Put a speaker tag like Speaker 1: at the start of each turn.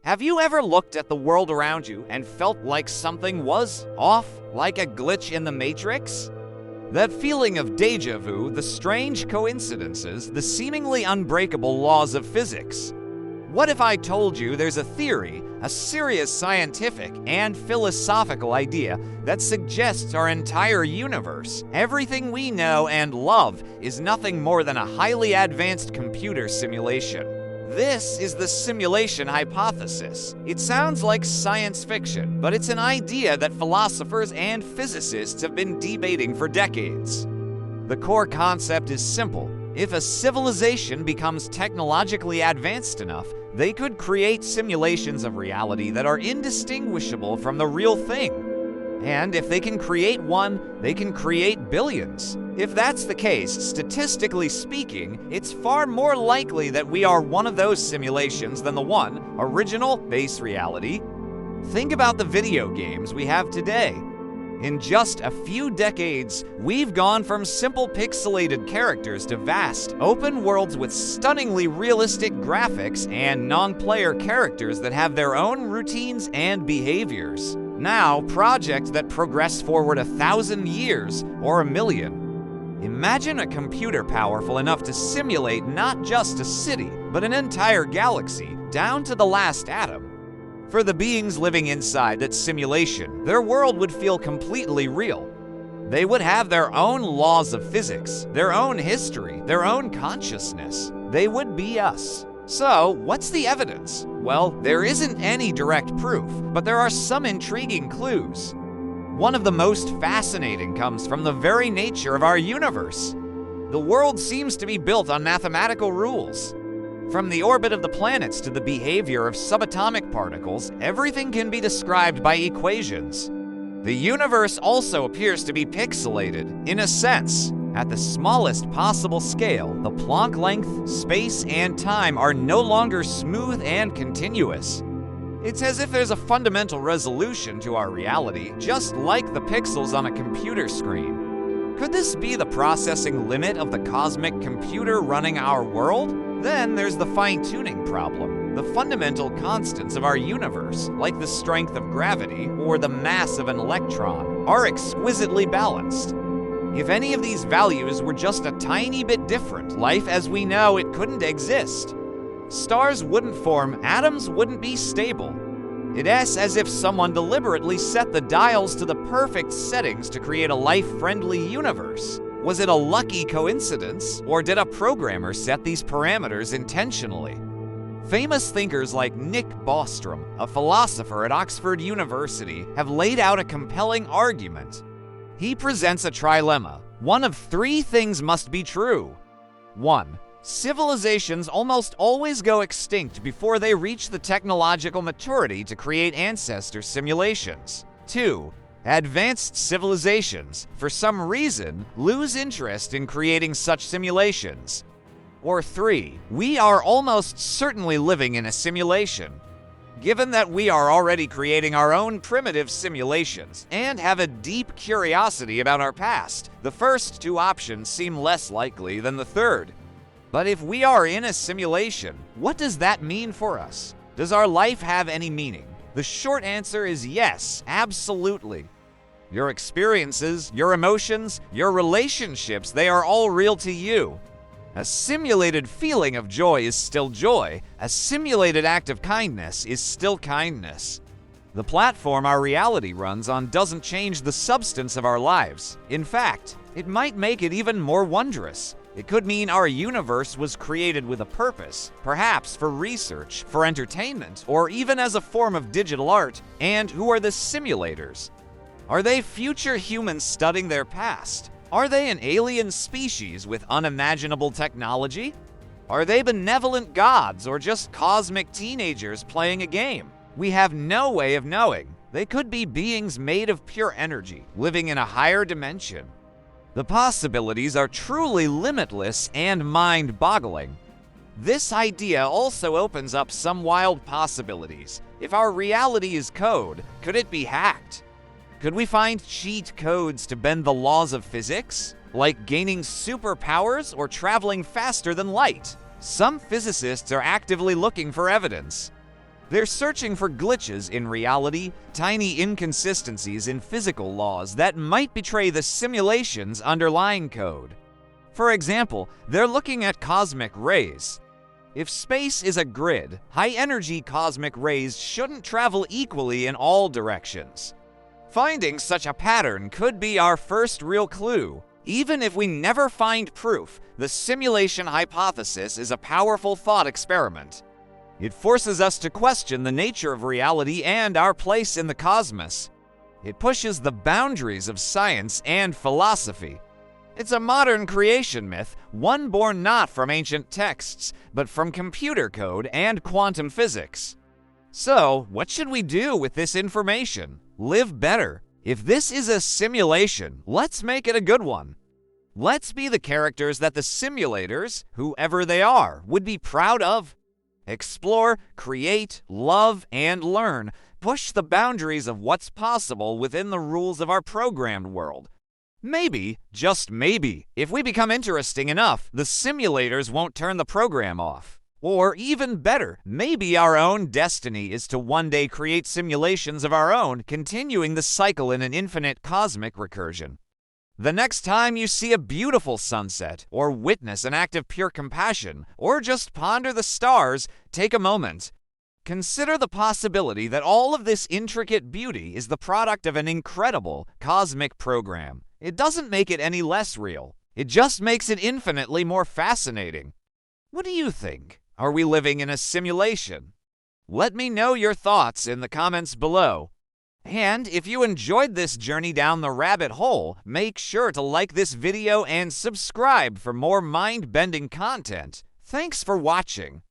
Speaker 1: Have you ever looked at the world around you and felt like something was off, like a glitch in the Matrix? That feeling of déjà vu, the strange coincidences, the seemingly unbreakable laws of physics. What if I told you there's a theory, a serious scientific and philosophical idea that suggests our entire universe, everything we know and love, is nothing more than a highly advanced computer simulation? This is the simulation hypothesis. It sounds like science fiction, but it's an idea that philosophers and physicists have been debating for decades. The core concept is simple. If a civilization becomes technologically advanced enough, they could create simulations of reality that are indistinguishable from the real thing. And if they can create one, they can create billions. If that's the case, statistically speaking, it's far more likely that we are one of those simulations than the one, original, base reality. Think about the video games we have today. In just a few decades, we've gone from simple pixelated characters to vast, open worlds with stunningly realistic graphics and non-player characters that have their own routines and behaviors. Now, projects that progress forward 1,000 years or 1,000,000. Imagine a computer powerful enough to simulate not just a city, but an entire galaxy, down to the last atom. For the beings living inside that simulation, their world would feel completely real. They would have their own laws of physics, their own history, their own consciousness. They would be us. So, what's the evidence? Well, there isn't any direct proof, but there are some intriguing clues. One of the most fascinating comes from the very nature of our universe. The world seems to be built on mathematical rules. From the orbit of the planets to the behavior of subatomic particles, everything can be described by equations. The universe also appears to be pixelated, in a sense. At the smallest possible scale, the Planck length, space, and time are no longer smooth and continuous. It's as if there's a fundamental resolution to our reality, just like the pixels on a computer screen. Could this be the processing limit of the cosmic computer running our world? Then there's the fine-tuning problem. The fundamental constants of our universe, like the strength of gravity or the mass of an electron, are exquisitely balanced. If any of these values were just a tiny bit different, life as we know it couldn't exist. Stars wouldn't form, atoms wouldn't be stable. It's as if someone deliberately set the dials to the perfect settings to create a life-friendly universe. Was it a lucky coincidence, or did a programmer set these parameters intentionally? Famous thinkers like Nick Bostrom, a philosopher at Oxford University, have laid out a compelling argument. He presents a trilemma. One of three things must be true. 1. Civilizations almost always go extinct before they reach the technological maturity to create ancestor simulations. 2. Advanced civilizations, for some reason, lose interest in creating such simulations. Or 3. We are almost certainly living in a simulation. Given that we are already creating our own primitive simulations and have a deep curiosity about our past, the first two options seem less likely than the third. But if we are in a simulation, what does that mean for us? Does our life have any meaning? The short answer is yes, absolutely. Your experiences, your emotions, your relationships, they are all real to you. A simulated feeling of joy is still joy. A simulated act of kindness is still kindness. The platform our reality runs on doesn't change the substance of our lives. In fact, it might make it even more wondrous. It could mean our universe was created with a purpose, perhaps for research, for entertainment, or even as a form of digital art. And who are the simulators? Are they future humans studying their past? Are they an alien species with unimaginable technology? Are they benevolent gods or just cosmic teenagers playing a game? We have no way of knowing. They could be beings made of pure energy, living in a higher dimension. The possibilities are truly limitless and mind-boggling. This idea also opens up some wild possibilities. If our reality is code, could it be hacked? Could we find cheat codes to bend the laws of physics? Like gaining superpowers or traveling faster than light? Some physicists are actively looking for evidence. They're searching for glitches in reality, tiny inconsistencies in physical laws that might betray the simulation's underlying code. For example, they're looking at cosmic rays. If space is a grid, high-energy cosmic rays shouldn't travel equally in all directions. Finding such a pattern could be our first real clue. Even if we never find proof, the simulation hypothesis is a powerful thought experiment. It forces us to question the nature of reality and our place in the cosmos. It pushes the boundaries of science and philosophy. It's a modern creation myth, one born not from ancient texts, but from computer code and quantum physics. So, what should we do with this information? Live better. If this is a simulation, let's make it a good one. Let's be the characters that the simulators, whoever they are, would be proud of. Explore, create, love, and learn. Push the boundaries of what's possible within the rules of our programmed world. Maybe, just maybe, if we become interesting enough, the simulators won't turn the program off. Or even better, maybe our own destiny is to one day create simulations of our own, continuing the cycle in an infinite cosmic recursion. The next time you see a beautiful sunset, or witness an act of pure compassion, or just ponder the stars, take a moment. Consider the possibility that all of this intricate beauty is the product of an incredible cosmic program. It doesn't make it any less real. It just makes it infinitely more fascinating. What do you think? Are we living in a simulation? Let me know your thoughts in the comments below. And if you enjoyed this journey down the rabbit hole, make sure to like this video and subscribe for more mind-bending content. Thanks for watching.